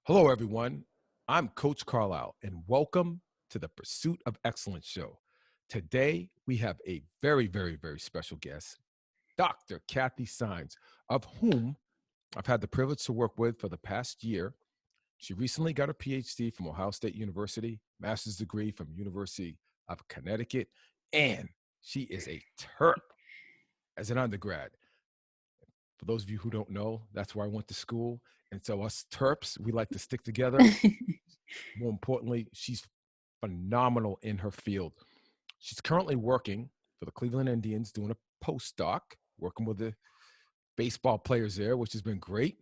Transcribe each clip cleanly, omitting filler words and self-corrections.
Hello, everyone. I'm Coach Carlisle, and welcome to the Pursuit of Excellence show. Today, we have a very, very, very special guest, Dr. Cathy Seinz, of whom I've had the privilege to work with for the past year. She recently got a PhD from Ohio State University, master's degree from University of Connecticut, and she is a terp as an undergrad. For those of you who don't know, that's where I went to school. And so us terps, we like to stick together. More importantly, she's phenomenal in her field. She's currently working for the Cleveland Indians, doing a postdoc, working with the baseball players there, which has been great.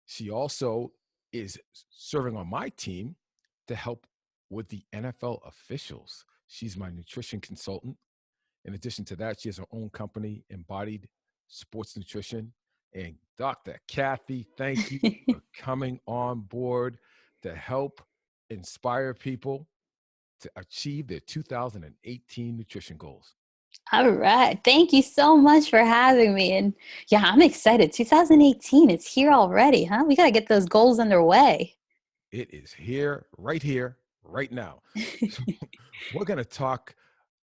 She also is serving on my team to help with the NFL officials. She's my nutrition consultant. In addition to that, she has her own company, Embodied Sports Nutrition. And Dr. Cathy, thank you for coming on board to help inspire people to achieve their 2018 nutrition goals. All right. Thank you so much for having me. And yeah, I'm excited. 2018, it's here already, huh? We got to get those goals underway. It is here, right now. So we're going to talk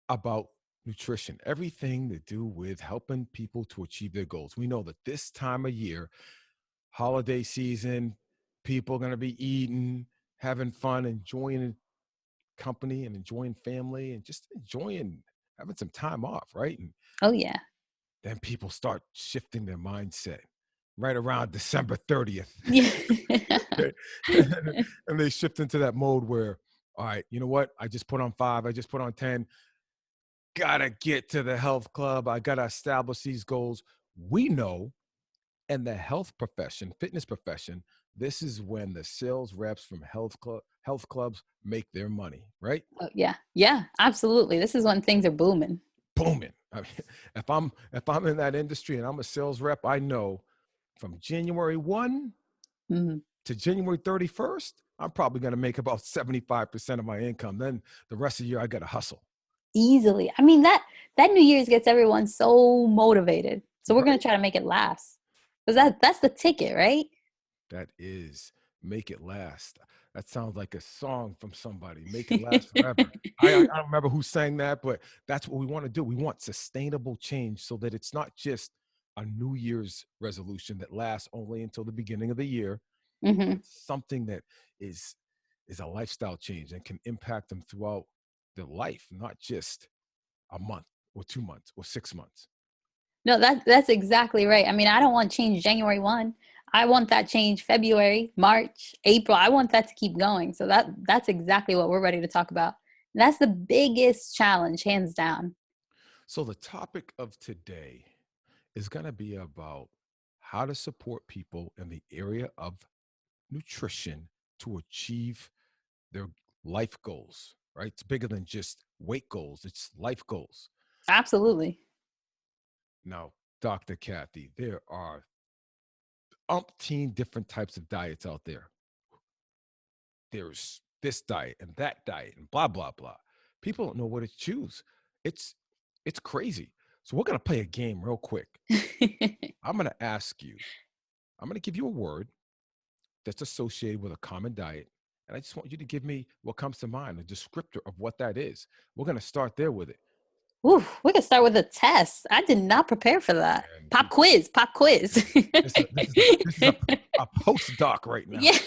about nutrition, everything to do with helping people to achieve their goals. We know that this time of year, holiday season, people are going to be eating, having fun, enjoying company and enjoying family and just enjoying having some time off, right? And Oh, yeah. then people start shifting their mindset right around December 30th. Yeah. And they shift into that mode where, all right, you know what? I just put on 5, I just put on 10. Gotta get to the health club. I gotta establish these goals. We know in the health profession, fitness profession, this is when the sales reps from health clubs make their money, right? Oh, yeah. Yeah, absolutely. This is when things are booming. Booming. I mean, if I'm in that industry and I'm a sales rep, I know from January 1 Mhm. to January 31st, I'm probably going to make about 75% of my income. Then the rest of the year, I got to hustle. Easily. I mean, that New Year's gets everyone so motivated. So we're going Right? to try to make it last. Because that's the ticket, right? That is make it last. That sounds like a song from somebody. Make it last forever. I don't remember who sang that, but that's what we want to do. We want sustainable change so that it's not just a New Year's resolution that lasts only until the beginning of the year, but Hmm. it's something that is a lifestyle change and can impact them throughout their life, not just a month or 2 months or 6 months. No, that's exactly right. I mean, I don't want change January 1. I want that change February, March, April. I want that to keep going. So that's exactly what we're ready to talk about. And that's the biggest challenge, hands down. So the topic of today is going to be about how to support people in the area of nutrition to achieve their life goals, right? It's bigger than just weight goals, it's life goals. Absolutely. Now, Dr. Cathy, there are umpteen different types of diets out there. There's this diet and that diet and blah, blah, blah. People don't know what to choose. It's it's crazy. So we're gonna play a game real quick. I'm gonna ask you, I'm gonna give you a word that's associated with a common diet. And I just want you to give me what comes to mind, a descriptor of what that is. We're going to start there with it. Ooh, we can start with a test. I did not prepare for that. And Pop quiz, pop quiz. this is a postdoc right now. Yeah.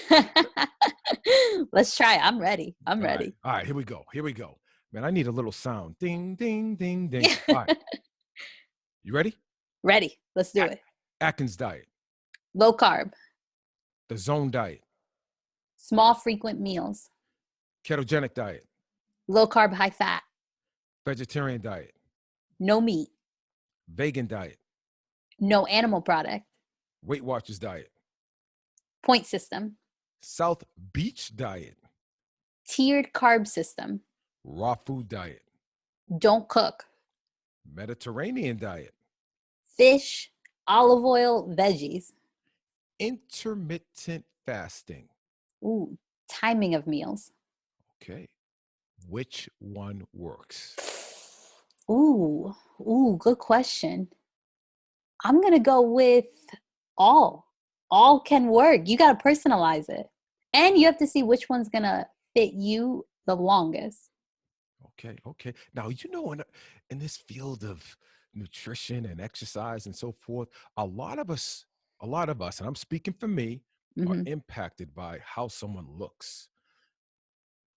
Let's try it. I'm ready. I'm All right. ready. All right. Here we go. Here we go. Man, I need a little sound. Ding, ding, ding, ding. Yeah. All right. You ready? Ready. Let's do it. Atkins diet, Low carb, the zone diet, small, frequent meals, ketogenic diet, low carb, high fat, vegetarian diet, no meat, vegan diet, no animal product, Weight Watchers diet, point system, South Beach diet, tiered carb system, raw food diet, don't cook, Mediterranean diet, fish, olive oil, veggies. intermittent fasting. Ooh, timing of meals. Okay. Which one works? Ooh, good question. I'm going to go with all. All can work. You got to personalize it. And you have to see which one's going to fit you the longest. Okay, okay. Now, in this field of nutrition and exercise and so forth, a lot of us, and I'm speaking for me, are Hmm. impacted by how someone looks.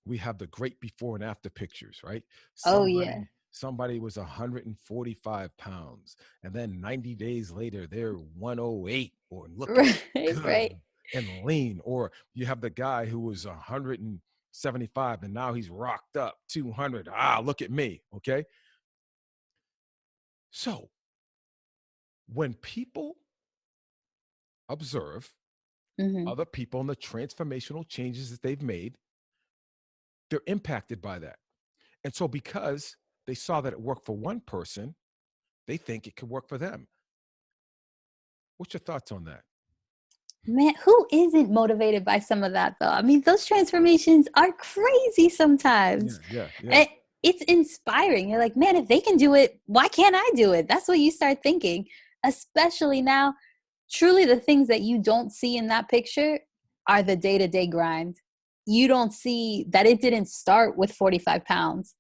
We have the great before and after pictures, right? Oh, yeah. Somebody was 145 pounds, and then 90 days later, they're 108 or looking Right, good right. and lean. Or you have the guy who was 175 and now he's rocked up 200. Ah, look at me. Okay. So when people observe Hmm. other people and the transformational changes that they've made, they're impacted by that. And so because they saw that it worked for one person, they think it could work for them. What's your thoughts on that? Man, who isn't motivated by some of that though? I mean, those transformations are crazy Yeah, sometimes. yeah, yeah, And it's inspiring. You're like, man, if they can do it, why can't I do it? That's what you start thinking. Especially now, truly the things that you don't see in that picture are the day-to-day grind. You don't see that it didn't start with 45 pounds.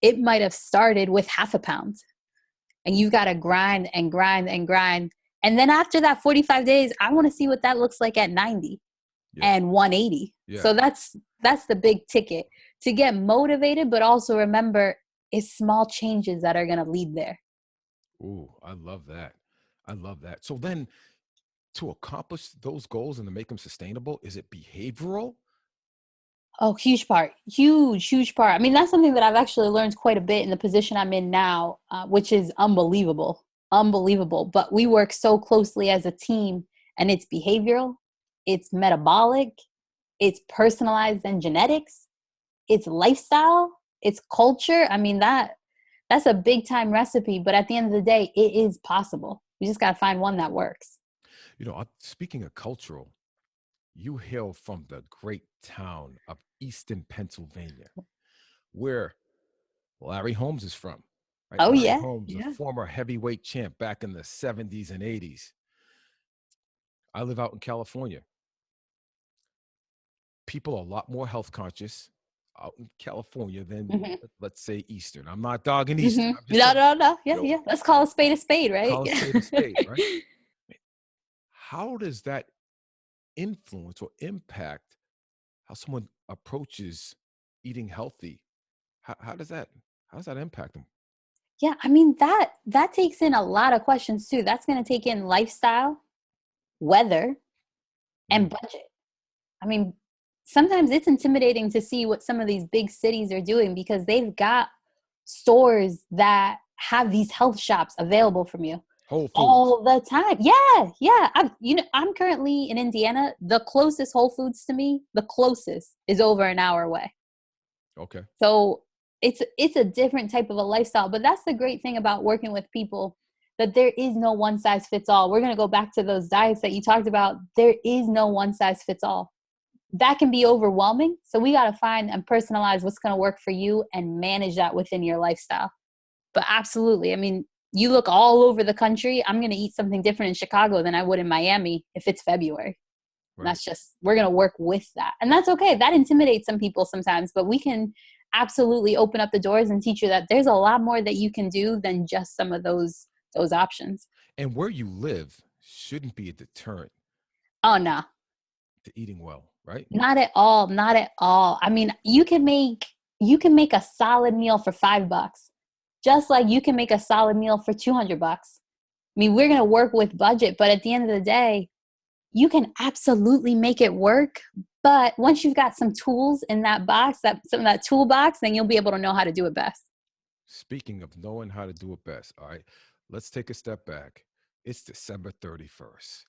It might have started with half a pound. And you've got to grind and grind and grind. And then after that 45 days, I want to see what that looks like at 90 yeah, and 180. yeah. So that's the big ticket to get motivated, but also remember it's small changes that are going to lead there. Ooh, I love that. I love that. So then to accomplish those goals and to make them sustainable, is it behavioral? Oh, huge part, huge part. I mean, that's something that I've actually learned quite a bit in the position I'm in now, which is unbelievable, unbelievable. But we work so closely as a team, and it's behavioral, it's metabolic, it's personalized and genetics, it's lifestyle, it's culture. I mean, that's a big time recipe, but at the end of the day, it is possible. You just got to find one that works. Speaking of cultural, you hail from the great town of Easton, Pennsylvania, where Larry Holmes is from. Right? Oh Larry yeah, Holmes, a yeah. former heavyweight champ back in the 70s and 80s. I live out in California. People are a lot more health conscious out in California than, Hmm. let's say, Eastern. I'm not dogging Eastern. Hmm. I'm just No, saying, no, no. you Yeah, know, yeah. Let's call a spade, right? call a spade, right? How does that influence or impact how someone approaches eating healthy? How does that impact them? Yeah, I mean that takes in a lot of questions too. That's going to take in lifestyle, weather, and Mm, budget. I mean, sometimes it's intimidating to see what some of these big cities are doing because they've got stores that have these health shops available from you Whole Foods. all the time. Yeah, yeah. I'm currently in Indiana. The closest Whole Foods to me, the closest, is over an hour away. Okay. So it's a different type of a lifestyle. But that's the great thing about working with people, that there is no one size fits all. We're gonna go back to those diets that you talked about. There is no one size fits all. That can be overwhelming. So we got to find and personalize what's going to work for you and manage that within your lifestyle. But absolutely, I mean, you look all over the country, I'm going to eat something different in Chicago than I would in Miami if it's February. And Right. that's just, we're going to work with that. And that's okay. That intimidates some people sometimes, but we can absolutely open up the doors and teach you that there's a lot more that you can do than just some of those options. And where you live shouldn't be a deterrent Oh no, to eating well, right? not at all. Not at all. I mean, you can make a solid meal for $5, just like you can make a solid meal for $200. I mean, we're gonna work with budget, but at the end of the day, you can absolutely make it work. But once you've got some tools in that box, that some of that toolbox, then you'll be able to know how to do it best. Speaking of knowing how to do it best, all right, let's take a step back. It's December 31st.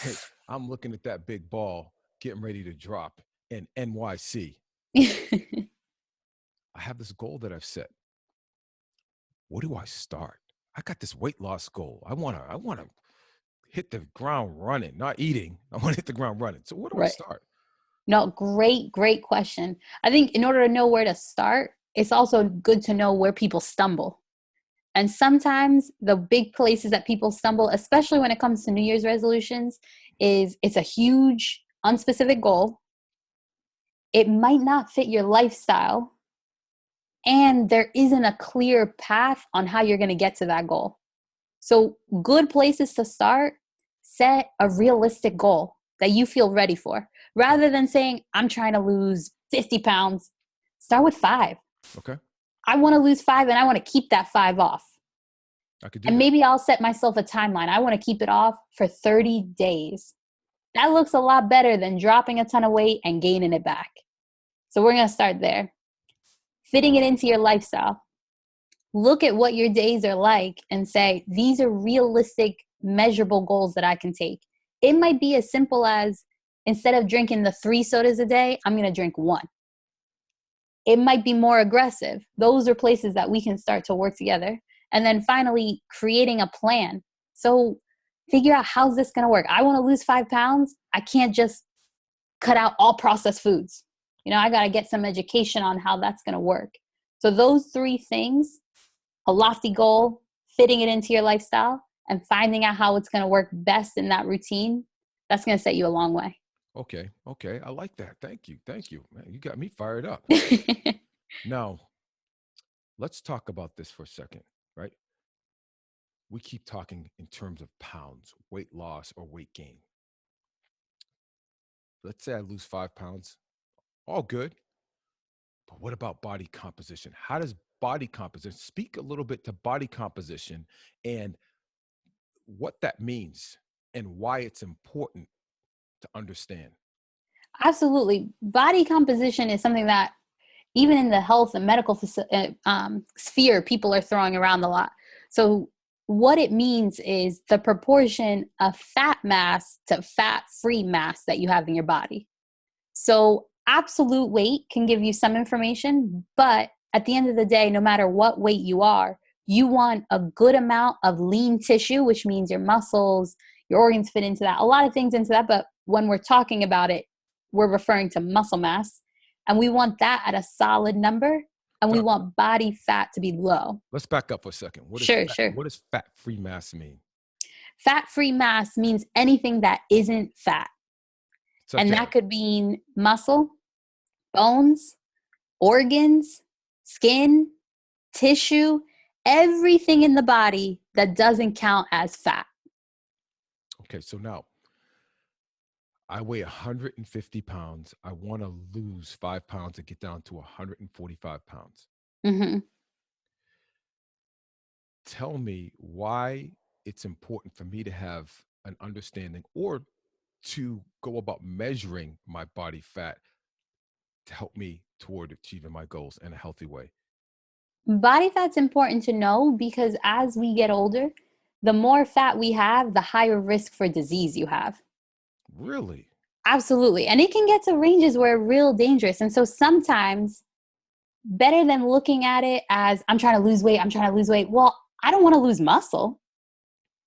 Right? I'm looking at that big ball getting ready to drop in NYC. I have this goal that I've set. Where do I start? I got this weight loss goal. I want to hit the ground running, not eating. I want to hit the ground running. So where do I Right. start? No, great question. I think in order to know where to start, it's also good to know where people stumble. And sometimes the big places that people stumble, especially when it comes to New Year's resolutions, is it's a huge unspecific goal. it might not fit your lifestyle, and there isn't a clear path on how you're going to get to that goal. So good places to start: set a realistic goal that you feel ready for. Rather than saying, I'm trying to lose 50 pounds, start with 5. Okay. I want to lose 5 and I want to keep that 5 off. I could do And that. maybe I'll set myself a timeline. I want to keep it off for 30 days. That looks a lot better than dropping a ton of weight and gaining it back. So we're going to start there. Fitting it into your lifestyle. Look at what your days are like and say, these are realistic, measurable goals that I can take. It might be as simple as, instead of drinking the 3 sodas a day, I'm going to drink 1. It might be more aggressive. Those are places that we can start to work together. And then finally, creating a plan. So figure out, how's this going to work? I want to lose 5 pounds. I can't just cut out all processed foods. I got to get some education on how that's going to work. So those 3 things: a lofty goal, fitting it into your lifestyle, and finding out how it's going to work best in that routine, that's going to set you a long way. Okay. I like that. Thank you. Man, you got me fired up. Now, let's talk about this for a second, right? We keep talking in terms of pounds, weight loss or weight gain. Let's say I lose 5 pounds, all good. But what about body composition? How does body composition, speak a little bit to body composition and what that means and why it's important to understand? Absolutely. Body composition is something that even in the health and medical sphere, people are throwing around a lot. So what it means is the proportion of fat mass to fat-free mass that you have in your body. So absolute weight can give you some information, but at the end of the day, no matter what weight you are, you want a good amount of lean tissue, which means your muscles, your organs fit into that, a lot of things into that. But when we're talking about it, we're referring to muscle mass, and we want that at a solid number, and we Doc, want body fat to be low. let's back up for a second. Sure. What does fat-free mass mean? Fat-free mass means anything that isn't fat. Such And as, that could mean muscle, bones, organs, skin, tissue, everything in the body that doesn't count as fat. okay, so now I weigh 150 pounds. I want to lose 5 pounds and get down to 145 pounds. Mm-hmm. Tell me why it's important for me to have an understanding or to go about measuring my body fat to help me toward achieving my goals in a healthy way. Body fat's important to know because as we get older, the more fat we have, the higher risk for disease you have. Really? Absolutely. And it can get to ranges where real dangerous. And so sometimes, better than looking at it as, I'm trying to lose weight. Well, I don't want to lose muscle.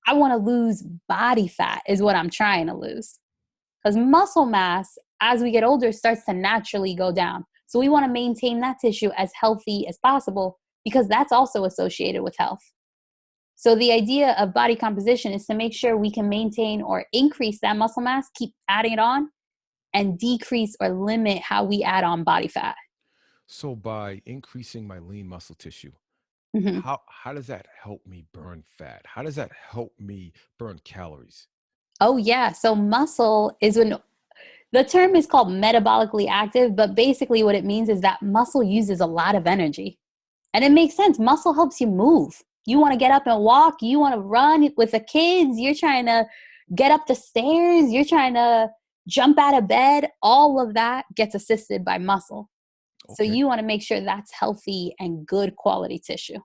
I want to lose body fat is what I'm trying to lose. Because muscle mass, as we get older, starts to naturally go down. So we want to maintain that tissue as healthy as possible because that's also associated with health. So the idea of body composition is to make sure we can maintain or increase that muscle mass, keep adding it on, and decrease or limit how we add on body fat. So by increasing my lean muscle tissue, Mm-hmm. how does that help me burn fat? How does that help me burn calories? Oh, yeah. So muscle is when the term is called metabolically active, but basically what it means is that muscle uses a lot of energy. And it makes sense. Muscle helps you move. You want to get up and walk. You want to run with the kids. You're trying to get up the stairs. You're trying to jump out of bed. All of that gets assisted by muscle. So Okay, you want to make sure that's healthy and good quality tissue.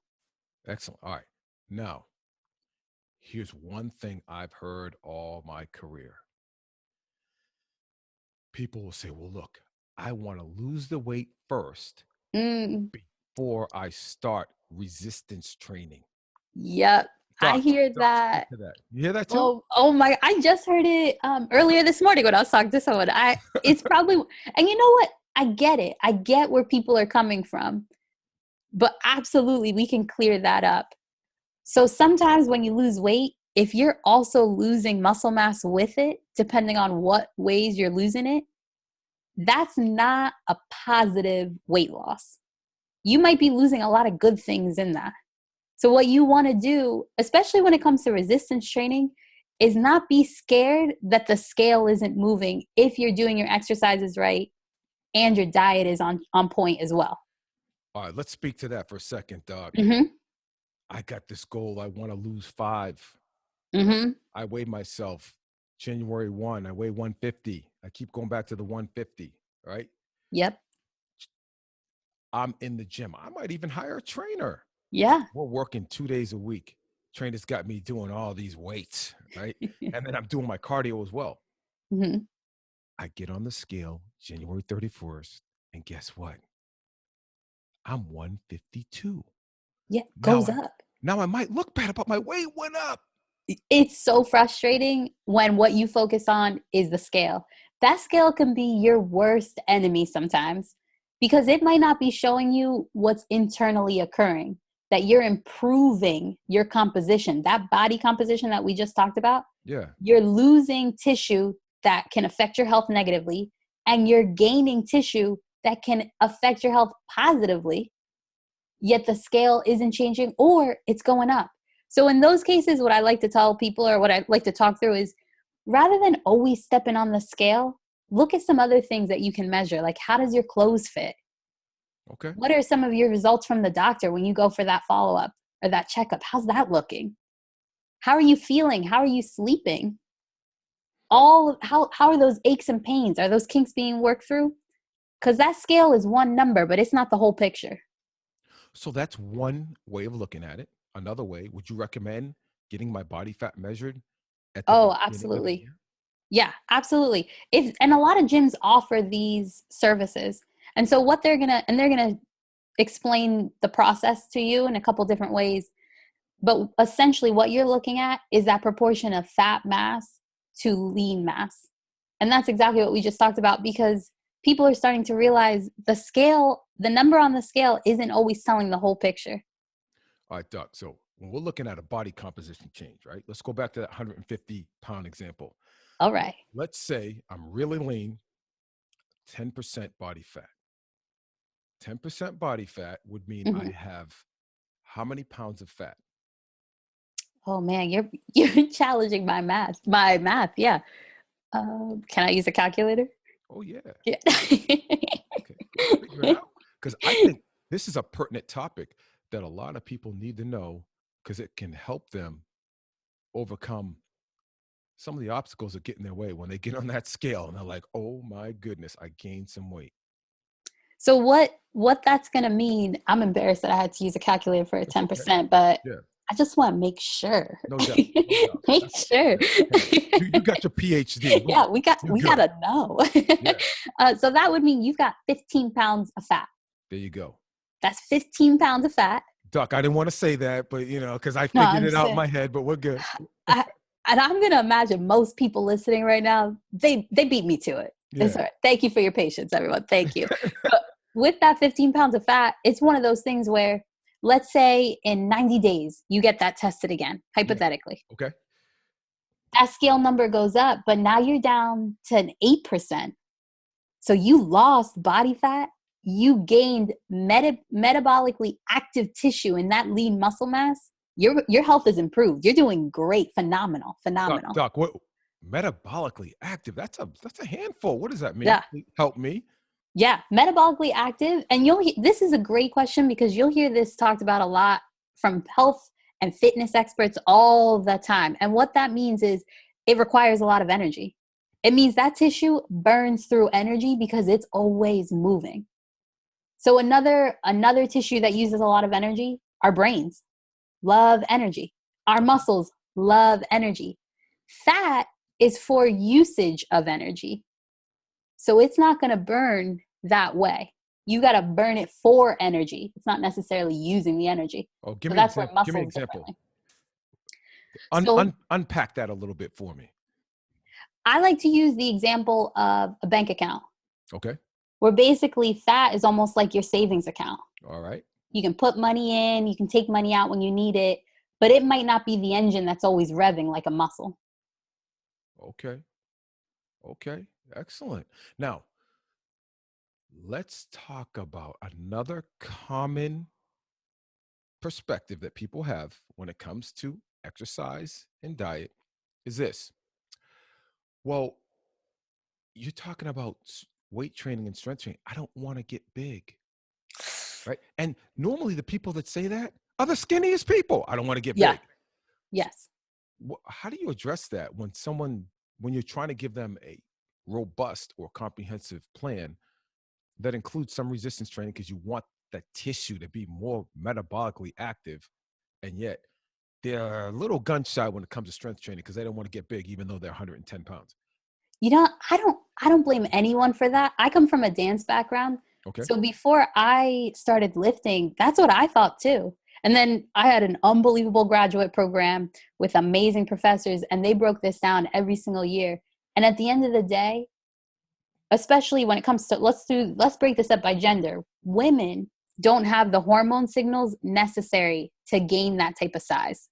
excellent. All right. Now, here's one thing I've heard all my career. People will say, well, look, I want to lose the weight first Mm, before I start resistance training. yep. I Doc, hear speak that. to that. You hear that too? Oh my! I just heard it earlier this morning when I was talking to someone. It's probably, and you know what? I get it. I get where people are coming from, but absolutely, we can clear that up. So sometimes when you lose weight, if you're also losing muscle mass with it, depending on what ways you're losing it, that's not a positive weight loss. You might be losing a lot of good things in that. So what you want to do, especially when it comes to resistance training, is not be scared that the scale isn't moving if you're doing your exercises right and your diet is on point as well. All right, let's speak to that for a second, Doc. Mm-hmm. I got this goal. I want to lose 5. Mm-hmm. I weighed myself January 1. I weigh 150. I keep going back to the 150, right? Yep. I'm in the gym. I might even hire a trainer. Yeah. We're working 2 days a week. Trainers got me doing all these weights, right? And then I'm doing my cardio as well. Mm-hmm. I get on the scale January 31st, and guess what? I'm 152. Yeah. Now Goes I up. now I might look bad, but my weight went up. It's so frustrating when what you focus on is the scale. That scale can be your worst enemy sometimes because it might not be showing you what's internally occurring, that you're improving your composition, that body composition that we just talked about. Yeah. You're losing tissue that can affect your health negatively, and you're gaining tissue that can affect your health positively, yet the scale isn't changing or it's going up. So in those cases, what I like to tell people or what I like to talk through is rather than always stepping on the scale, look at some other things that you can measure. Like, how does your clothes fit? Okay. What are some of your results from the doctor when you go for that follow-up or that checkup? How's that looking? How are you feeling? How are you sleeping? How are those aches and pains? Are those kinks being worked through? Because that scale is one number, but it's not the whole picture. So that's one way of looking at it. Another way, would you recommend getting my body fat measured at the Oh, beginning of the absolutely. year? Yeah, absolutely. If and a lot of gyms offer these services. And so what they're gonna explain the process to you in a couple different ways. But essentially what you're looking at is that proportion of fat mass to lean mass. And that's exactly what we just talked about because people are starting to realize the number on the scale isn't always telling the whole picture. All right, Doc. So when we're looking at a body composition change, right? Let's go back to that 150-pound example. All right. Let's say I'm really lean, 10% body fat. 10% body fat would mean I Mhm. have how many pounds of fat? Oh man, you're you're challenging my math. My math, yeah. Can I use a calculator? Oh, yeah. Yeah. Okay. Let's figure it out. Because I think this is a pertinent topic that a lot of people need to know because it can help them overcome some of the obstacles that get in their way when they get on that scale and they're like, oh my goodness, I gained some weight. So what that's gonna mean, I'm embarrassed that I had to use a calculator for a It's okay. 10%, but Yeah. I just want to make sure. No doubt. No doubt. Make That's sure. okay. Hey, you got your PhD. Yeah, We're we good. gotta know. Yeah. So that would mean you've got 15 pounds of fat. There you go. That's 15 pounds of fat. Doc, I didn't want to say that, but because I No, figured I'm it out in saying, my head, but we're good. I, and I'm gonna imagine most people listening right now, they beat me to it. It's Yeah. all right. Thank you for your patience, everyone. Thank you. But with that 15 pounds of fat, it's one of those things where, let's say in 90 days, you get that tested again, Yeah. hypothetically. Okay. That scale number goes up, but now you're down to an 8%. So you lost body fat, you gained metabolically active tissue in that lean muscle mass. Your health is improved. You're doing great, phenomenal, phenomenal. Doc, what metabolically active? That's a handful. What does that mean? Yeah. Help me. Yeah, metabolically active. And this is a great question because you'll hear this talked about a lot from health and fitness experts all the time. And what that means is it requires a lot of energy. It means that tissue burns through energy because it's always moving. So another tissue that uses a lot of energy, our brains love energy. Our muscles love energy. Fat is for usage of energy. So it's not going to burn that way. You got to burn it for energy. It's not necessarily using the energy. Oh, So that's where give me an muscles example. differently. So Unpack that a little bit for me. I like to use the example of a bank account Okay. where basically fat is almost like your savings account. All right. You can put money in, you can take money out when you need it, but it might not be the engine that's always revving like a muscle. Okay. Okay. Excellent. Now, let's talk about another common perspective that people have when it comes to exercise and diet is this. Well, you're talking about weight training and strength training. I don't want to get big, right? And normally the people that say that are the skinniest people. I don't want to get Yeah. big. Yes. How do you address that when you're trying to give them a robust or comprehensive plan that includes some resistance training because you want the tissue to be more metabolically active, and yet they're a little gun shy when it comes to strength training because they don't want to get big even though they're 110 pounds? You know, I don't blame anyone for that. I come from a dance background. Okay. So before I started lifting, that's what I thought too. And then I had an unbelievable graduate program with amazing professors, and they broke this down every single year. And at the end of the day, especially when it comes to let's break this up by gender. Women don't have the hormone signals necessary to gain that type of size.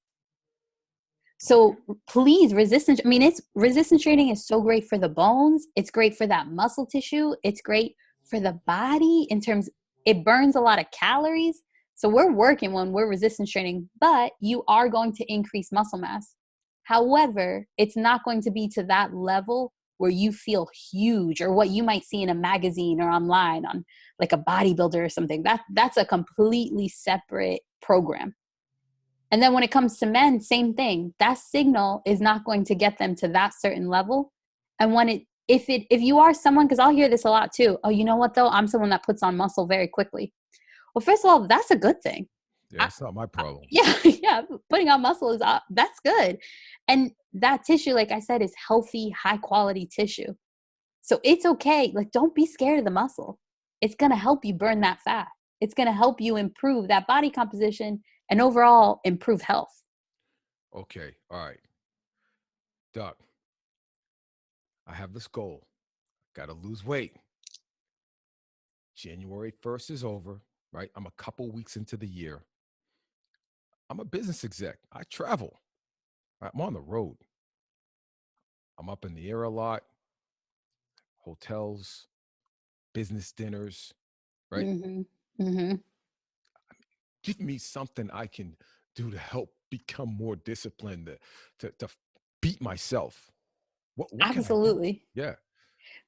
Okay. So please, it's resistance training is so great for the bones. It's great for that muscle tissue. It's great for the body in terms it burns a lot of calories. So we're working when we're resistance training, but you are going to increase muscle mass. However, it's not going to be to that level where you feel huge or what you might see in a magazine or online on like a bodybuilder or something. That's a completely separate program. And then when it comes to men, same thing. That signal is not going to get them to that certain level. And if you are someone, because I'll hear this a lot too. Oh, you know what though? I'm someone that puts on muscle very quickly. Well, first of all, that's a good thing. Yeah, it's not my problem. Yeah, yeah. Putting on muscle that's good. And that tissue, like I said, is healthy, high quality tissue. So it's okay. Like, don't be scared of the muscle. It's going to help you burn that fat. It's going to help you improve that body composition and overall improve health. Okay. All right. Doc, I have this goal. Got to lose weight. January 1st is over, right? I'm a couple weeks into the year. I'm a business exec. I travel. I'm on the road. I'm up in the air a lot, hotels, business dinners, right? Mm-hmm. Mm-hmm. Give me something I can do to help become more disciplined, to beat myself. What can I do? Absolutely. Yeah.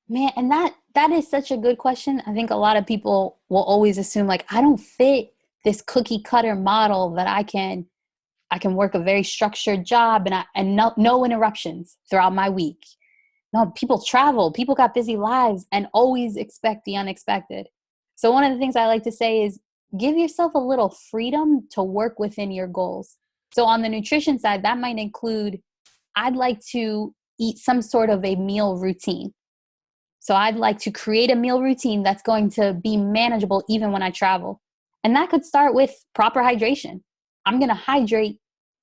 Man, and that is such a good question. I think a lot of people will always assume like I don't fit this cookie cutter model that I can work a very structured job and no interruptions throughout my week. No, people travel, people got busy lives and always expect the unexpected. So one of the things I like to say is give yourself a little freedom to work within your goals. So on the nutrition side, that might include I'd like to eat some sort of a meal routine. So I'd like to create a meal routine that's going to be manageable even when I travel. And that could start with proper hydration. I'm going to hydrate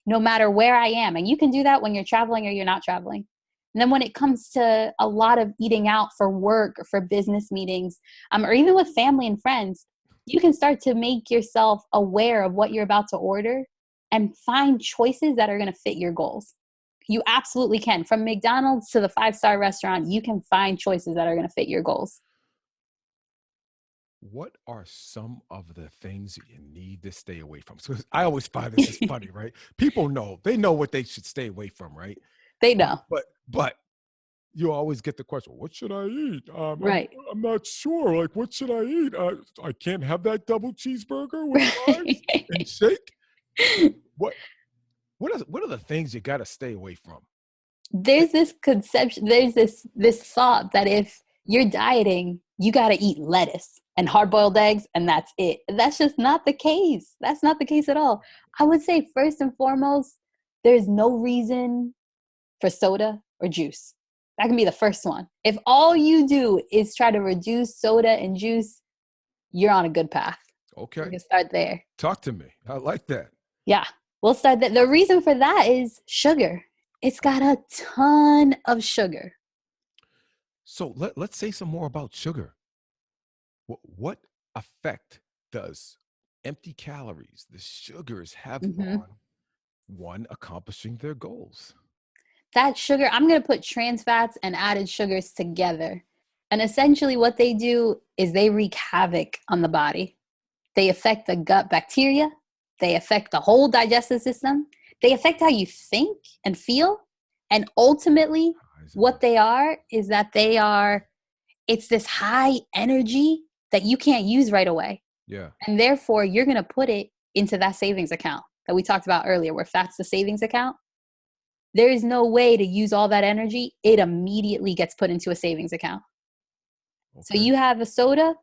no matter where I am. And you can do that when you're traveling or you're not traveling. And then when it comes to a lot of eating out for work or for business meetings, or even with family and friends, you can start to make yourself aware of what you're about to order and find choices that are going to fit your goals. You absolutely can. From McDonald's to the five-star restaurant, you can find choices that are going to fit your goals. What are some of the things you need to stay away from? So I always find this is funny, right? People know, they know what they should stay away from, right? They But know. but you always get the question, what should I eat? Right. I'm not sure. Like, what should I eat? I can't have that double cheeseburger with fries Right. and shake. What what are the things you got to stay away from? Eh, There's this conception, there's this thought that if you're dieting, you got to eat lettuce and hard-boiled eggs and that's it. That's just not the case. That's not the case at all. I would say first and foremost, there's no reason for soda or juice. That can be the first one. If all you do is try to reduce soda and juice, you're on a good path. We Okay, can start there. talk to me. I like that. Yeah, we'll start there. The reason for that is sugar. It's got a ton of sugar. So let's say some more about sugar. What effect does empty calories, the sugars, have Hmm. on one accomplishing their goals? That sugar, I'm going to put trans fats and added sugars together. And essentially what they do is they wreak havoc on the body. They affect the gut bacteria. They affect the whole digestive system. They affect how you think and feel. And ultimately, what they are is that it's this high energy that you can't use right away. Yeah. And therefore, you're going to put it into that savings account that we talked about earlier, where fat's the savings account. There is no way to use all that energy. It immediately gets put into a savings account. Okay. So you have a soda,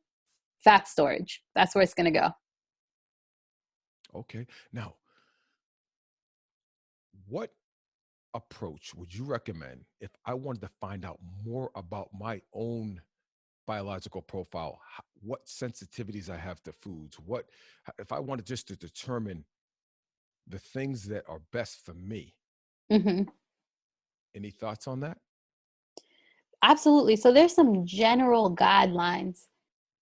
fat storage. That's where it's going to go. Okay. Now, what approach would you recommend if I wanted to find out more about my own biological profile, what sensitivities I have to foods, if I wanted just to determine the things that are best for me? Mm-hmm. Any thoughts on that? Absolutely. So there's some general guidelines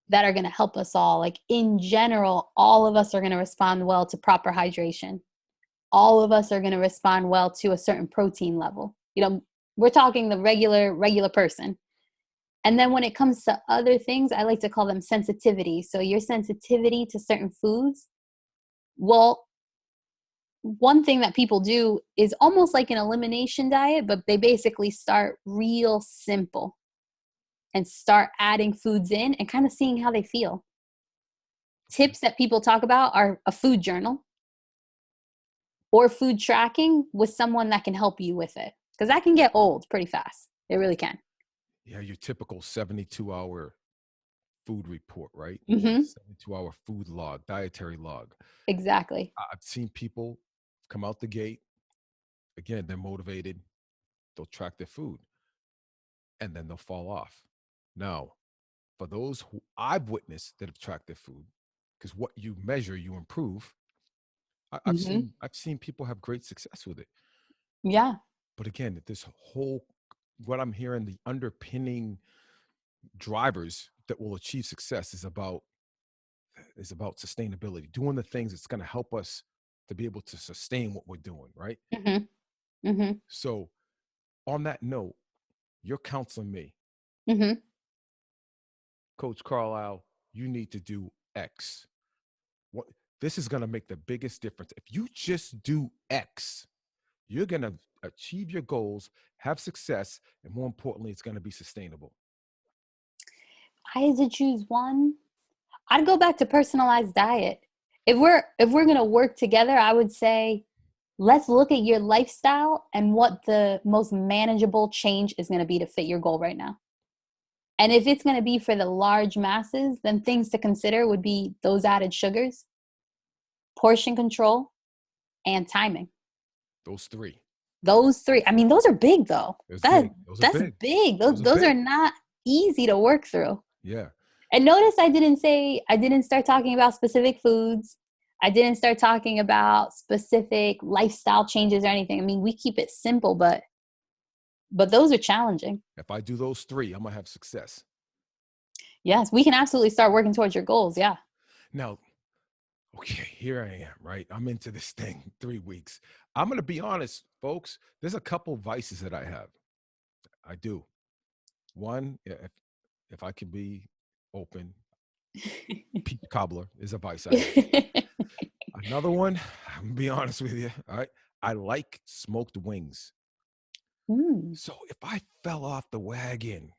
that are going to help us all. Like in general, all of us are going to respond well to proper hydration. All of us are going to respond well to a certain protein level. We're talking the regular person. And then when it comes to other things, I like to call them sensitivity. So your sensitivity to certain foods. Well, one thing that people do is almost like an elimination diet, but they basically start real simple and start adding foods in and kind of seeing how they feel. Tips that people talk about are a food journal or food tracking with someone that can help you with it. Because that can get old pretty fast. It really can. Yeah, your typical 72-hour food report, right? Mm-hmm. 72-hour food log, dietary log. Exactly. I've seen people come out the gate. Again, they're motivated. They'll track their food and then they'll fall off. Now, for those who I've witnessed that have tracked their food, because what you measure, you improve. Mm-hmm. I've seen people have great success with it. Yeah. But again, what I'm hearing, the underpinning drivers that will achieve success is about sustainability, doing the things that's going to help us to be able to sustain what we're doing, right? Mm-hmm. Mm-hmm. So, on that note, you're counseling me, Mm-hmm. Coach Carlisle. You need to do X. What This is going to make the biggest difference. If you just do X, you're going to achieve your goals, have success, and more importantly, it's going to be sustainable. I had to choose one. I'd go back to personalized diet. If we're gonna work together, I would say let's look at your lifestyle and what the most manageable change is gonna be to fit your goal right now. And if it's gonna be for the large masses, then things to consider would be those added sugars, portion control, and timing. Those three. Those three. I mean, those are big though. That's That big. Those are that's big. big. Those are Those are big. not easy to work through. Yeah. And notice I didn't start talking about specific foods. I didn't start talking about specific lifestyle changes or anything. I mean, we keep it simple, but those are challenging. If I do those three, I'm going to have success. Yes, we can absolutely start working towards your goals. Yeah. Now, okay, here I am, right? I'm into this thing 3 weeks. I'm going to be honest, folks. There's a couple vices that I have. I do. One, if I can be open, peach cobbler is a vice I have. Another one, I'm gonna be honest with you. All right. I like smoked wings. Mm. So if I fell off the wagon,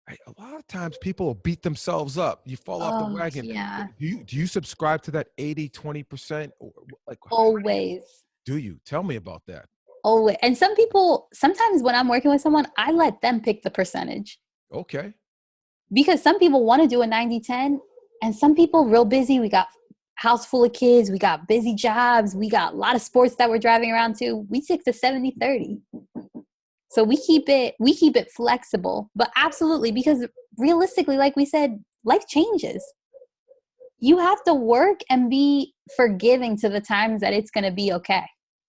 right, a lot of times people will beat themselves up. You fall off the Oh, wagon. yeah. Do you subscribe to that 80-20%? Or like Always. do you? Tell me about that. Always. And some people, sometimes when I'm working with someone, I let them pick the percentage Okay. because some people want to do a 90-10 and some people real busy. We got house full of kids. We got busy jobs. We got a lot of sports that we're driving around to. We stick to 70-30. So we keep it flexible, but absolutely, because realistically, like we said, life changes. You have to work and be forgiving to the times that it's going to be okay.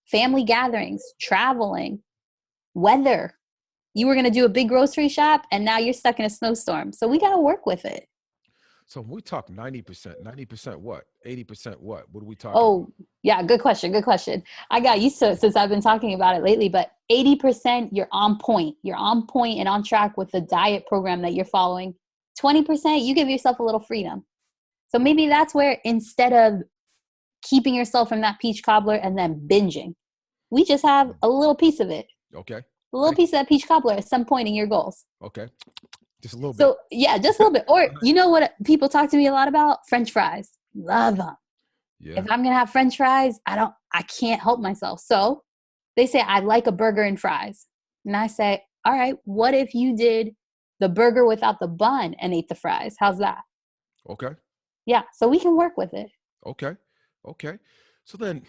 Family gatherings, traveling, weather. You were going to do a big grocery shop and now you're stuck in a snowstorm. So we got to work with it. So when we talk 90% what? 80% what are we talking about? Oh, yeah, good question. Good question. I got used to it since I've been talking about it lately, but 80% you're on point. You're on point and on track with the diet program that you're following. 20% you give yourself a little freedom. So maybe that's where instead of keeping yourself from that peach cobbler and then binging, we just have a little piece of it. Okay. A little Thank piece of that peach cobbler at some point in your goals. you. Okay. Just a little bit. So yeah, just a little bit. Or you know what people talk to me a lot about? French fries. Love them. Yeah. If I'm gonna have French fries, I can't help myself. So they say I like a burger and fries. And I say, all right, what if you did the burger without the bun and ate the fries? How's that? Okay. Yeah. So we can work with it. Okay. Okay. So then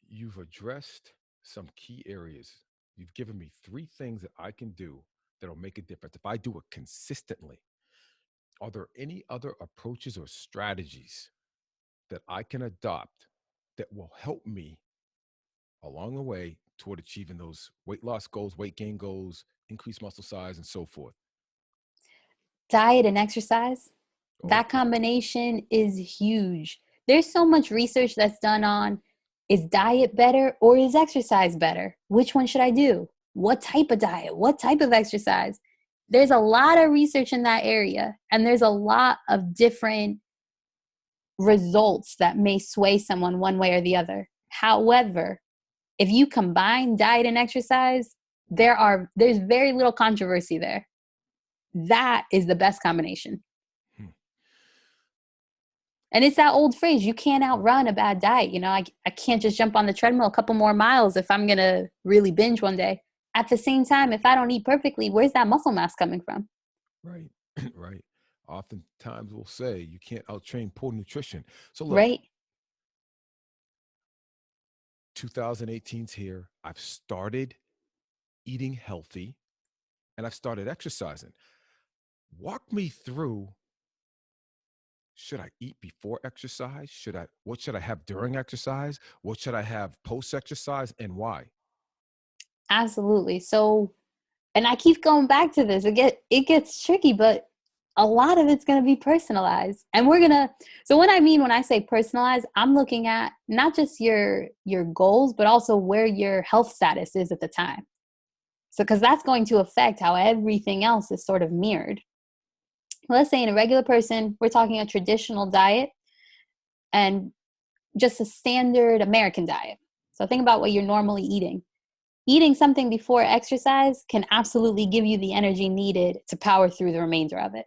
you've addressed some key areas. You've given me three things that I can do that'll make a difference if I do it consistently. Are there any other approaches or strategies that I can adopt that will help me along the way toward achieving those weight loss goals, weight gain goals, increased muscle size, and so forth? Diet and exercise, that Okay. combination is huge. There's so much research that's done on, is diet better or is exercise better? Which one should I do? What type of diet? What type of exercise? There's a lot of research in that area, and there's a lot of different results that may sway someone one way or the other. However, if you combine diet and exercise, there's very little controversy there. That is the best combination. Hmm. And it's that old phrase, you can't outrun a bad diet. I can't just jump on the treadmill a couple more miles if I'm going to really binge one day. At the same time, if I don't eat perfectly, where's that muscle mass coming from? Right. Right. Oftentimes we'll say you can't outtrain poor nutrition. So look, Right? 2018's here. I've started eating healthy and I've started exercising. Walk me through, should I eat before exercise? What should I have during exercise? What should I have post exercise and why? Absolutely. So, and I keep going back to this. It gets tricky, but a lot of it's going to be personalized. And so what I mean when I say personalized, I'm looking at not just your goals, but also where your health status is at the time. So, because that's going to affect how everything else is sort of mirrored. Let's say in a regular person, we're talking a traditional diet and just a standard American diet. So think about what you're normally eating. Eating something before exercise can absolutely give you the energy needed to power through the remainder of it.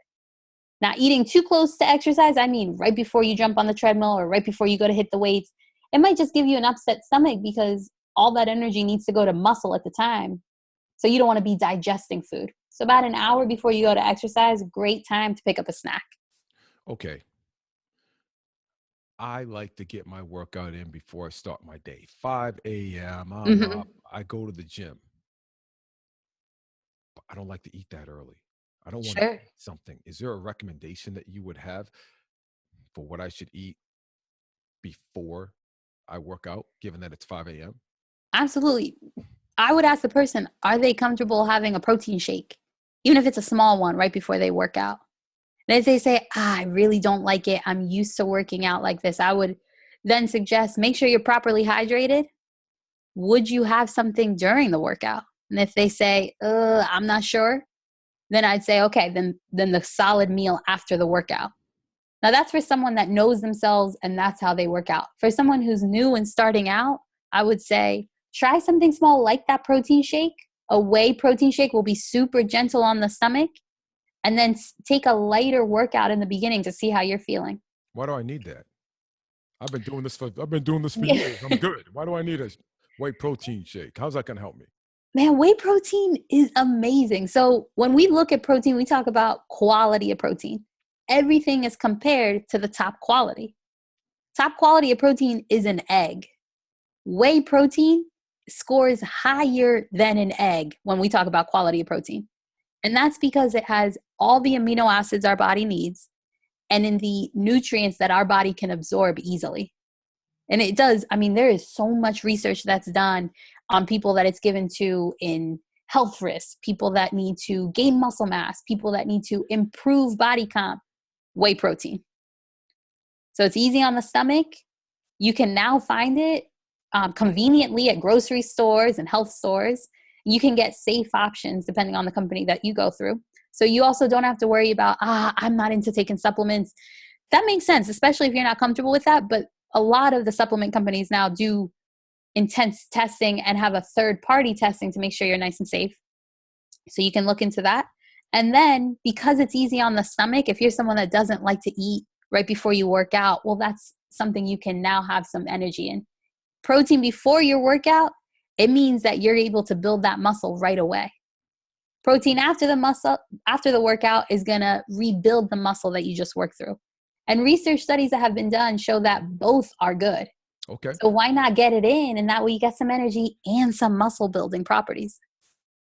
Now, eating too close to exercise, I mean right before you jump on the treadmill or right before you go to hit the weights, it might just give you an upset stomach because all that energy needs to go to muscle at the time. So you don't want to be digesting food. So about an hour before you go to exercise, great time to pick up a snack. Okay. I like to get my workout in before I start my day. 5 a.m. I'm up. Mm-hmm. I go to the gym, but I don't like to eat that early. I don't want to Sure. eat something. Is there a recommendation that you would have for what I should eat before I work out, given that it's 5 a.m.? Absolutely. I would ask the person, are they comfortable having a protein shake? Even if it's a small one right before they work out. And if they say, I really don't like it, I'm used to working out like this, I would then suggest make sure you're properly hydrated. Would you have something during the workout? And if they say, I'm not sure, then I'd say, okay, then the solid meal after the workout. Now that's for someone that knows themselves and that's how they work out. For someone who's new and starting out, I would say try something small like that protein shake. A whey protein shake will be super gentle on the stomach, and then take a lighter workout in the beginning to see how you're feeling. Why do I need that? I've been doing this for years. I'm good. Why do I need a whey protein shake? How's that gonna help me? Man, whey protein is amazing. So when we look at protein, we talk about quality of protein. Everything is compared to the top quality. Top quality of protein is an egg. Whey protein scores higher than an egg when we talk about quality of protein. And that's because it has all the amino acids our body needs and in the nutrients that our body can absorb easily. And it does. I mean, there is so much research that's done on people that it's given to in health risks, people that need to gain muscle mass, people that need to improve body comp, whey protein. So it's easy on the stomach. You can now find it conveniently at grocery stores and health stores. You can get safe options depending on the company that you go through. So you also don't have to worry about, I'm not into taking supplements. That makes sense, especially if you're not comfortable with that. But a lot of the supplement companies now do intense testing and have a third-party testing to make sure you're nice and safe. So you can look into that. And then because it's easy on the stomach, if you're someone that doesn't like to eat right before you work out, well, that's something you can now have some energy in. Protein before your workout, it means that you're able to build that muscle right away. Protein after the workout is going to rebuild the muscle that you just worked through. And research studies that have been done show that both are good. Okay. So why not get it in? And that way you get some energy and some muscle building properties.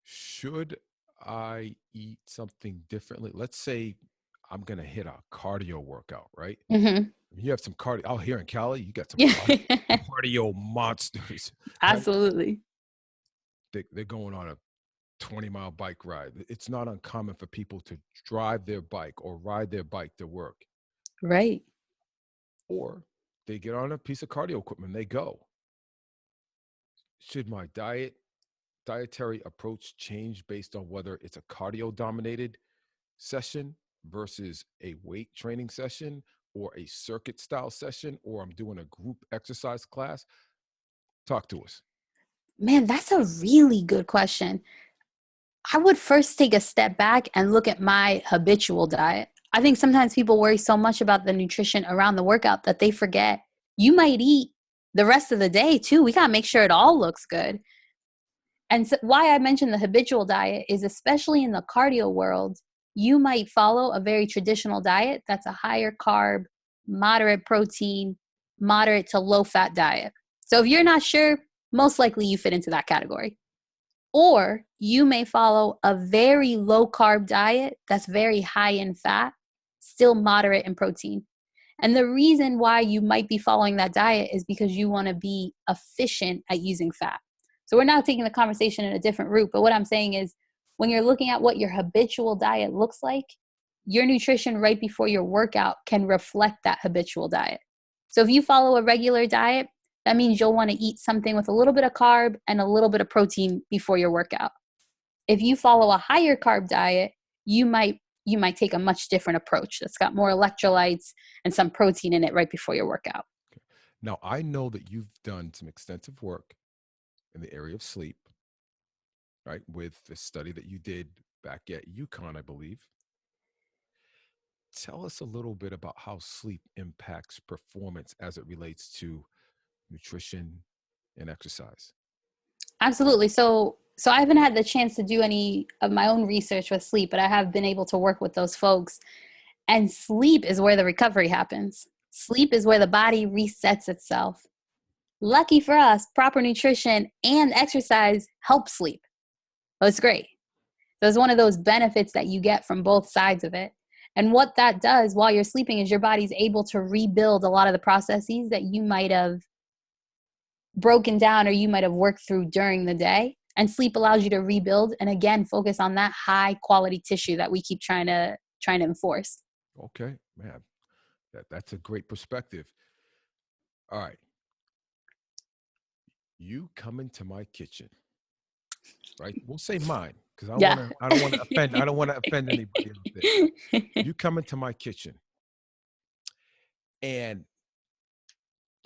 Should I eat something differently? Let's say I'm going to hit a cardio workout, right? Mm-hmm. You have some cardio out here in Cali. You got some cardio monsters. Right? Absolutely. They're going on a 20-mile bike ride. It's not uncommon for people to drive their bike or ride their bike to work. Right. Or they get on a piece of cardio equipment and they go. Should my dietary approach change based on whether it's a cardio dominated session versus a weight training session or a circuit style session, or I'm doing a group exercise class? Talk to us. Man, that's a really good question. I would first take a step back and look at my habitual diet. I think sometimes people worry so much about the nutrition around the workout that they forget you might eat the rest of the day too. We got to make sure it all looks good. And so why I mentioned the habitual diet is, especially in the cardio world, you might follow a very traditional diet that's a higher carb, moderate protein, moderate to low fat diet. So if you're not sure, most likely you fit into that category. Or you may follow a very low carb diet that's very high in fat, still moderate in protein. And the reason why you might be following that diet is because you want to be efficient at using fat. So we're now taking the conversation in a different route. But what I'm saying is, when you're looking at what your habitual diet looks like, your nutrition right before your workout can reflect that habitual diet. So if you follow a regular diet, that means you'll want to eat something with a little bit of carb and a little bit of protein before your workout. If you follow a higher carb diet, you might take a much different approach that's got more electrolytes and some protein in it right before your workout. Okay. Now, I know that you've done some extensive work in the area of sleep, right? With the study that you did back at UConn, I believe. Tell us a little bit about how sleep impacts performance as it relates to nutrition and exercise. Absolutely. So I haven't had the chance to do any of my own research with sleep, but I have been able to work with those folks. And sleep is where the recovery happens. Sleep is where the body resets itself. Lucky for us, proper nutrition and exercise help sleep. Well, it's great. So it's one of those benefits that you get from both sides of it. And what that does while you're sleeping is your body's able to rebuild a lot of the processes that you might have broken down or you might have worked through during the day. And sleep allows you to rebuild and, again, focus on that high quality tissue that we keep trying to enforce. Okay, man, that's a great perspective. All right, you come into my kitchen, right? We'll say mine because Yeah. I don't want to offend. I don't want to offend anybody out there. You come into my kitchen, and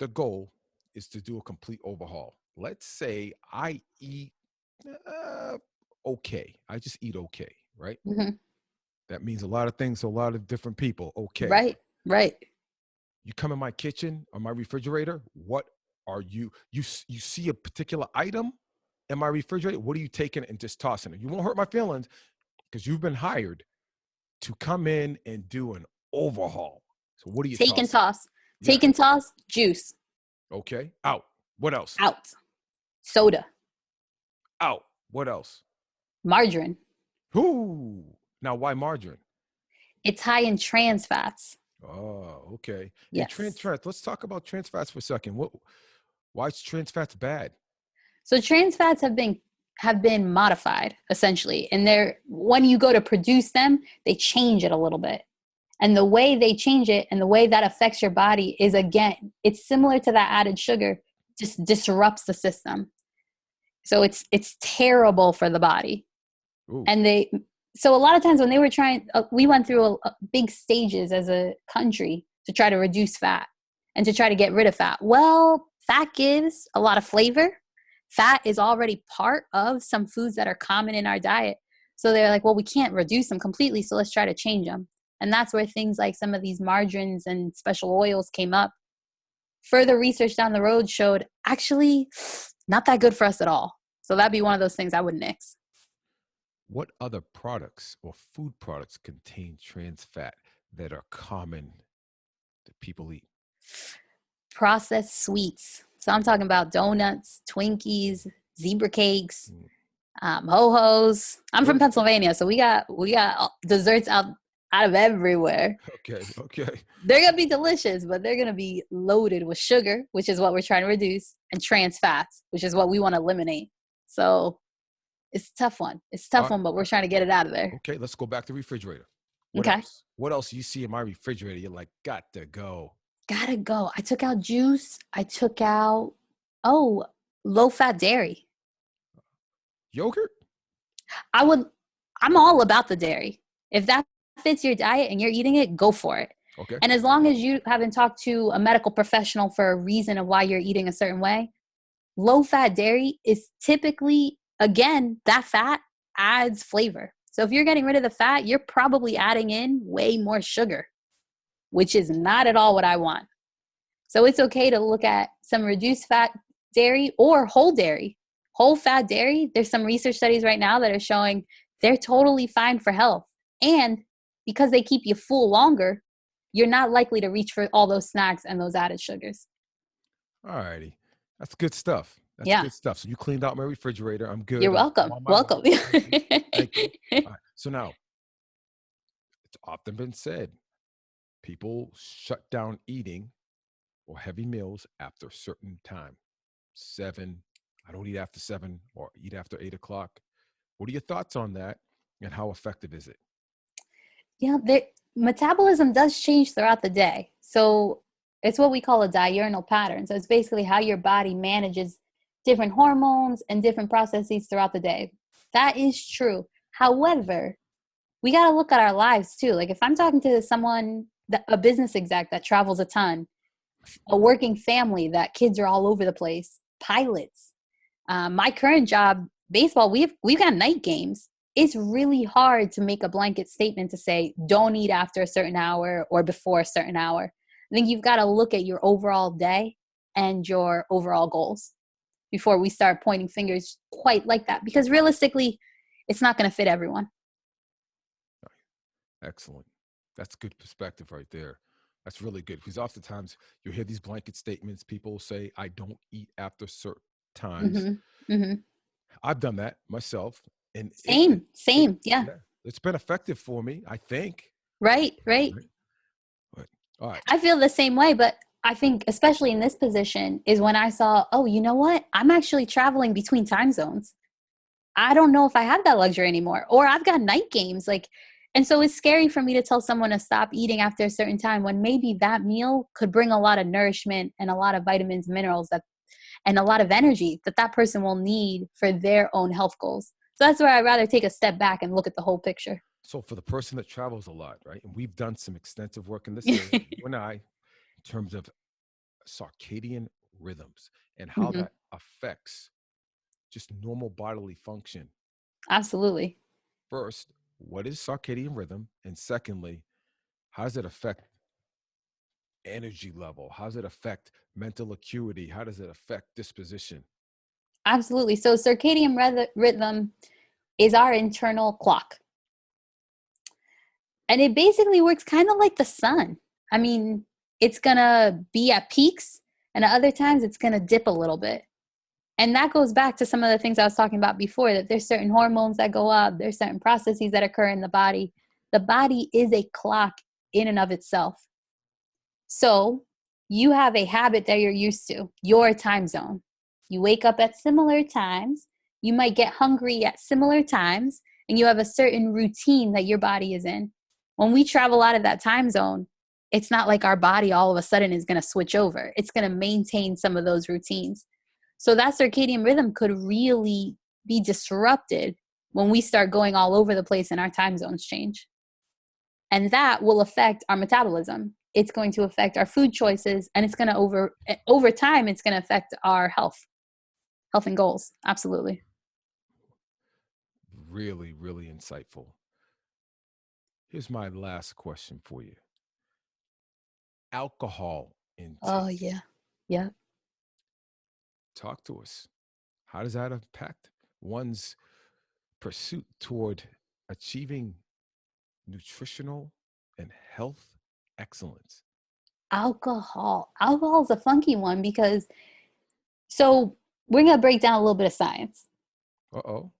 the goal is to do a complete overhaul. Let's say I eat uh, okay. I just eat okay, right? Mhm. That means a lot of things to a lot of different people. Okay. Right, right. You come in my kitchen or my refrigerator, what are you see a particular item in my refrigerator? What are you taking and just tossing it? You won't hurt my feelings because you've been hired to come in and do an overhaul. So what are you Take and tossing? toss. Yeah. Take and toss, juice. Okay. Out. What else? Out. Soda. Out. What else? Margarine. Whoo. Now, why margarine? It's high in trans fats. Oh, okay. And Yes. let's talk about trans fats for a second. Why is trans fats bad? So trans fats have been have been modified essentially. And when you go to produce them, they change it a little bit. And the way they change it and the way that affects your body is, again, it's similar to that added sugar, just disrupts the system. So it's terrible for the body. Ooh. And so a lot of times when they were trying, we went through big stages as a country to try to reduce fat and to try to get rid of fat. Well, fat gives a lot of flavor. Fat is already part of some foods that are common in our diet. So they're like, well, we can't reduce them completely, so let's try to change them. And that's where things like some of these margarines and special oils came up. Further research down the road showed actually not that good for us at all. So that'd be one of those things I would nix. What other products or food products contain trans fat that are common that people eat? Processed sweets. So I'm talking about donuts, Twinkies, zebra cakes, ho-hos. I'm from Pennsylvania, so we got desserts out of everywhere. Okay. They're going to be delicious, but they're going to be loaded with sugar, which is what we're trying to reduce, and trans fats, which is what we want to eliminate. So it's a tough one. But we're trying to get it out of there. Okay, let's go back to the refrigerator. What else you see in my refrigerator? You're like, got to go. I took out juice. I took out, low-fat dairy. Yogurt? I'm all about the dairy. If that fits your diet and you're eating it, go for it. Okay. And as long as you haven't talked to a medical professional for a reason of why you're eating a certain way, low-fat dairy is typically, again, that fat adds flavor. So if you're getting rid of the fat, you're probably adding in way more sugar, which is not at all what I want. So it's okay to look at some reduced fat dairy or whole dairy. Whole fat dairy, there's some research studies right now that are showing they're totally fine for health. And because they keep you full longer, you're not likely to reach for all those snacks and those added sugars. All righty. That's good stuff. Good stuff. So you cleaned out my refrigerator. I'm good. You're welcome. Welcome. Thank you. All right. So now, it's often been said, people shut down eating or heavy meals after a certain time. 7, I don't eat after 7 or eat after 8 o'clock. What are your thoughts on that and how effective is it? Yeah, metabolism does change throughout the day. So it's what we call a diurnal pattern. So it's basically how your body manages different hormones and different processes throughout the day. That is true. However, we got to look at our lives too. Like if I'm talking to someone, a business exec that travels a ton, a working family that kids are all over the place, pilots, my current job, baseball, we've got night games. It's really hard to make a blanket statement to say, don't eat after a certain hour or before a certain hour. I think you've got to look at your overall day and your overall goals before we start pointing fingers quite like that. Because realistically, it's not going to fit everyone. Excellent. That's good perspective right there. That's really good. Because oftentimes you hear these blanket statements. People say, I don't eat after certain times. Mm-hmm. Mm-hmm. I've done that myself. And Same. Yeah. It's been effective for me, I think. Right. All right. I feel the same way, but I think especially in this position is when I saw, oh, you know what? I'm actually traveling between time zones. I don't know if I have that luxury anymore, or I've got night games. And so it's scary for me to tell someone to stop eating after a certain time when maybe that meal could bring a lot of nourishment and a lot of vitamins, minerals and a lot of energy that person will need for their own health goals. So that's where I'd rather take a step back and look at the whole picture. So for the person that travels a lot, right? And we've done some extensive work in this area, you and I, in terms of circadian rhythms and how that affects just normal bodily function. Absolutely. First, what is circadian rhythm? And secondly, how does it affect energy level? How does it affect mental acuity? How does it affect disposition? Absolutely. So circadian rhythm is our internal clock. And it basically works kind of like the sun. I mean, it's going to be at peaks and at other times it's going to dip a little bit. And that goes back to some of the things I was talking about before, that there's certain hormones that go up, there's certain processes that occur in the body. The body is a clock in and of itself. So you have a habit that you're used to, your time zone. You wake up at similar times. you might get hungry at similar times, and you have a certain routine that your body is in. When we travel out of that time zone, it's not like our body all of a sudden is going to switch over. It's going to maintain some of those routines. So that circadian rhythm could really be disrupted when we start going all over the place and our time zones change. And that will affect our metabolism. It's going to affect our food choices, and it's going to over time, it's going to affect our health and goals. Absolutely. Really, really insightful. Here's my last question for you. Alcohol Oh, intake. yeah. Yeah. Talk to us. How does that impact one's pursuit toward achieving nutritional and health excellence? Alcohol is a funky one because, so we're going to break down a little bit of science. Uh-oh.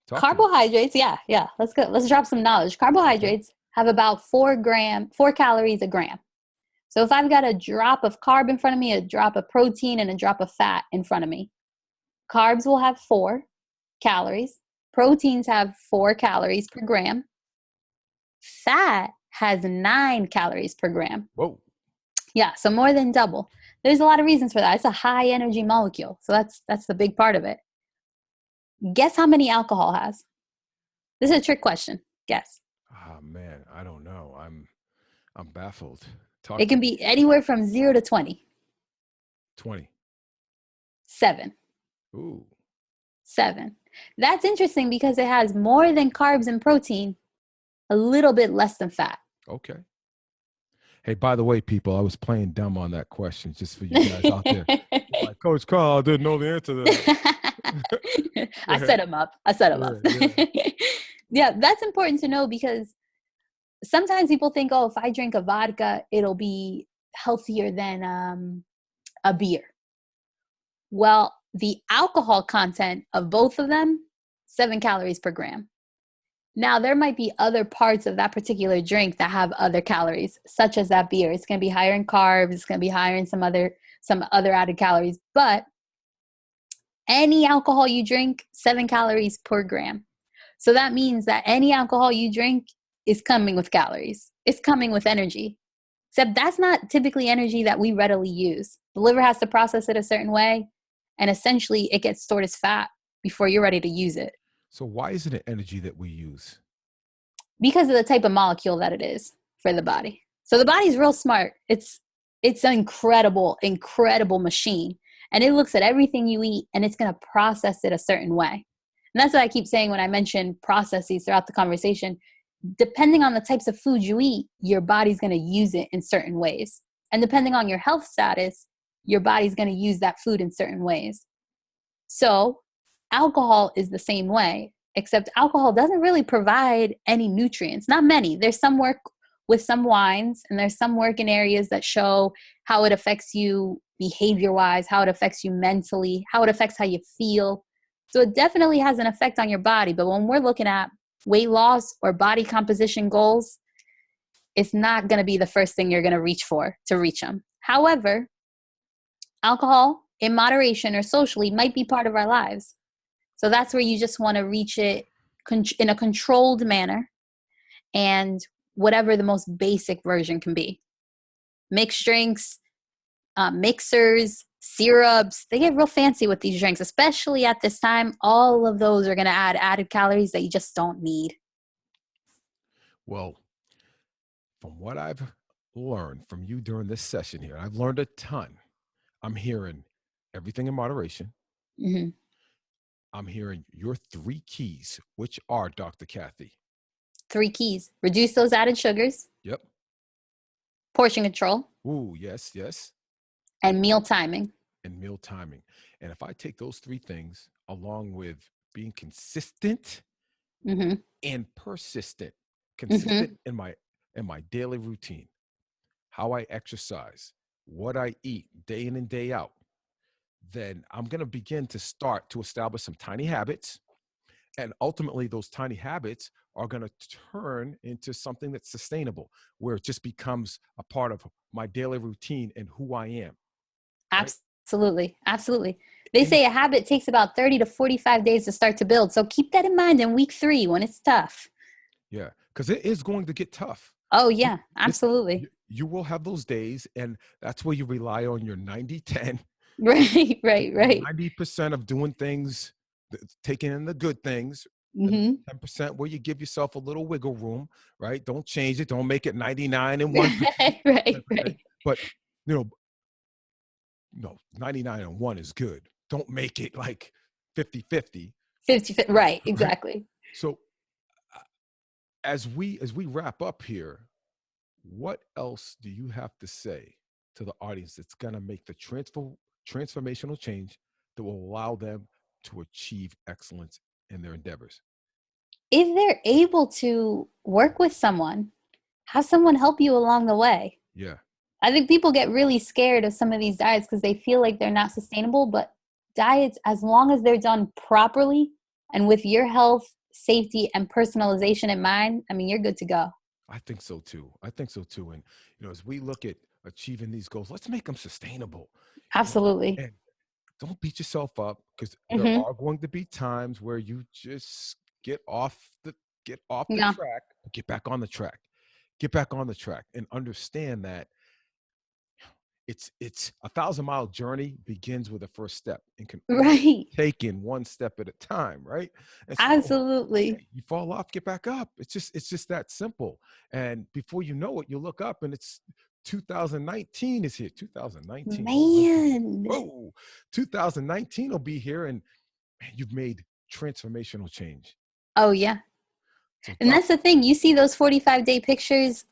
Talk to me. Carbohydrates, yeah. Let's go. Let's drop some knowledge. Okay. Carbohydrates have about 4 calories a gram. So if I've got a drop of carb in front of me, a drop of protein, and a drop of fat in front of me, carbs will have 4 calories. Proteins have 4 calories per gram. Fat has 9 calories per gram. Whoa. Yeah, so more than double. There's a lot of reasons for that. It's a high energy molecule. So that's the big part of it. Guess how many alcohol has? This is a trick question. Guess. Ah, man, I don't know. I'm baffled. Talk It to can me. be anywhere from 0 to 20. 20. 7. Ooh. 7. That's interesting because it has more than carbs and protein, a little bit less than fat. Okay. Hey, by the way, people, I was playing dumb on that question just for you guys out there. Like, Coach Carl didn't know the answer to that. I set him up. Yeah. Yeah, that's important to know because sometimes people think, oh, if I drink a vodka, it'll be healthier than a beer. Well, the alcohol content of both of them, 7 calories per gram. Now, there might be other parts of that particular drink that have other calories, such as that beer. It's going to be higher in carbs. It's going to be higher in some other added calories. But any alcohol you drink, 7 calories per gram. So that means that any alcohol you drink is coming with calories. It's coming with energy. Except that's not typically energy that we readily use. The liver has to process it a certain way, and essentially it gets stored as fat before you're ready to use it. So why isn't it energy that we use? Because of the type of molecule that it is for the body. So the body's real smart. It's an incredible machine. And it looks at everything you eat and it's going to process it a certain way. And that's what I keep saying when I mention processes throughout the conversation. Depending on the types of food you eat, your body's going to use it in certain ways. And depending on your health status, your body's going to use that food in certain ways. So alcohol is the same way, except alcohol doesn't really provide any nutrients. Not many. There's some work with some wines, and there's some work in areas that show how it affects you behavior-wise, how it affects you mentally, how it affects how you feel. So it definitely has an effect on your body. But when we're looking at weight loss or body composition goals, it's not going to be the first thing you're going to reach for to reach them. However, alcohol in moderation or socially might be part of our lives. So that's where you just want to reach it in a controlled manner and whatever the most basic version can be. Mixed drinks, mixers, syrups, they get real fancy with these drinks, especially at this time. All of those are going to add added calories that you just don't need. Well, from what I've learned from you during this session here, I've learned a ton. I'm hearing everything in moderation. Mm-hmm. I'm hearing your 3 keys, which are, Dr. Cathy. 3 keys. Reduce those added sugars. Yep. Portion control. Ooh, yes. And meal timing. And meal timing. And if I take those 3 things along with being consistent Mm-hmm. and persistent, Mm-hmm. in my daily routine, how I exercise, what I eat day in and day out, then I'm going to begin to start to establish some tiny habits. And ultimately, those tiny habits are going to turn into something that's sustainable, where it just becomes a part of my daily routine and who I am. Right? Absolutely. They say a habit takes about 30 to 45 days to start to build. So keep that in mind in week 3 when it's tough. Yeah, because it is going to get tough. Oh, You- yeah, absolutely. you will have those days, and that's where you rely on your 90-10. Right, right, right. 90% of doing things, taking in the good things, and Hmm. 10% where you give yourself a little wiggle room, right? Don't change it. Don't make it 99 and 1% Right, right, type of thing. right. But, you know, no, 99 and 1 is good. Don't make it like 50-50, 50, right, right? exactly. So uh, as we wrap up here, what else do you have to say to the audience that's going to make the transformational change that will allow them to achieve excellence in their endeavors? If they're able to work with someone, have someone help you along the way. Yeah, I think people get really scared of some of these diets because they feel like they're not sustainable, but diets, as long as they're done properly and with your health, safety, and personalization in mind, I mean, you're good to go. I think so too. I think so too. And as we look at achieving these goals, let's make them sustainable. And, Absolutely. and don't beat yourself up, because there Hmm. are going to be times where you just get off the Yeah. track, but get back on the track. Get back on the track and understand that it's a 1,000-mile journey begins with a first step and can only Right. be taken one step at a time, right? And so, Absolutely. hey, you fall off, get back up. It's just that simple. And before you know it, you look up and it's 2019 is here. 2019. Oh my goodness. Man. Whoa. 2019 will be here, and man, you've made transformational change. Oh, yeah. So And doc, that's the thing. You see those 45-day pictures,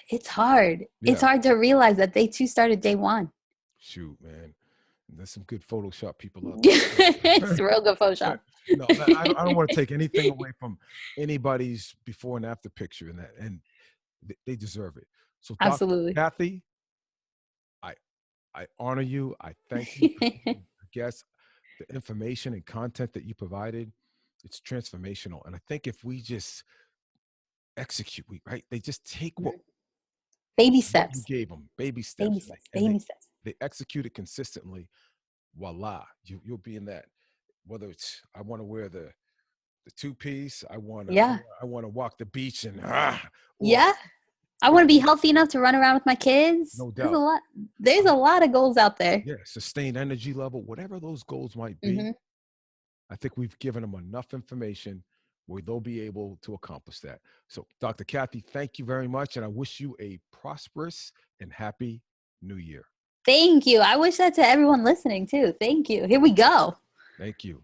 it's hard. It's yeah, hard to realize that they too started day one. shoot, man. There's some good Photoshop people out It's there. real good Photoshop. No, I don't want to take anything away from anybody's before and after picture, and they deserve it. So, Dr. Absolutely. Cathy, I I honor you. I thank you for being a guest. The information and content that you provided, it's transformational. And I think if we just execute, right? They just take what Baby what you steps. gave them, baby Baby steps, and steps. they and they Baby steps. they execute it consistently. Voila, you'll be in that. Whether it's, I want to wear the two piece. I wanna I Yeah. wanna I wanna walk the beach, and or Yeah. I you want to know, be healthy enough to run around with my kids. no There's a doubt. lot. There's a Um, lot of goals out there. yeah, sustained energy level, whatever those goals might be. Hmm. I think we've given them enough information where they'll be able to accomplish that. So, Dr. Cathy, thank you very much, and I wish you a prosperous and happy New Year. Thank you. I wish that to everyone listening too. Thank you. Here we go. Thank you.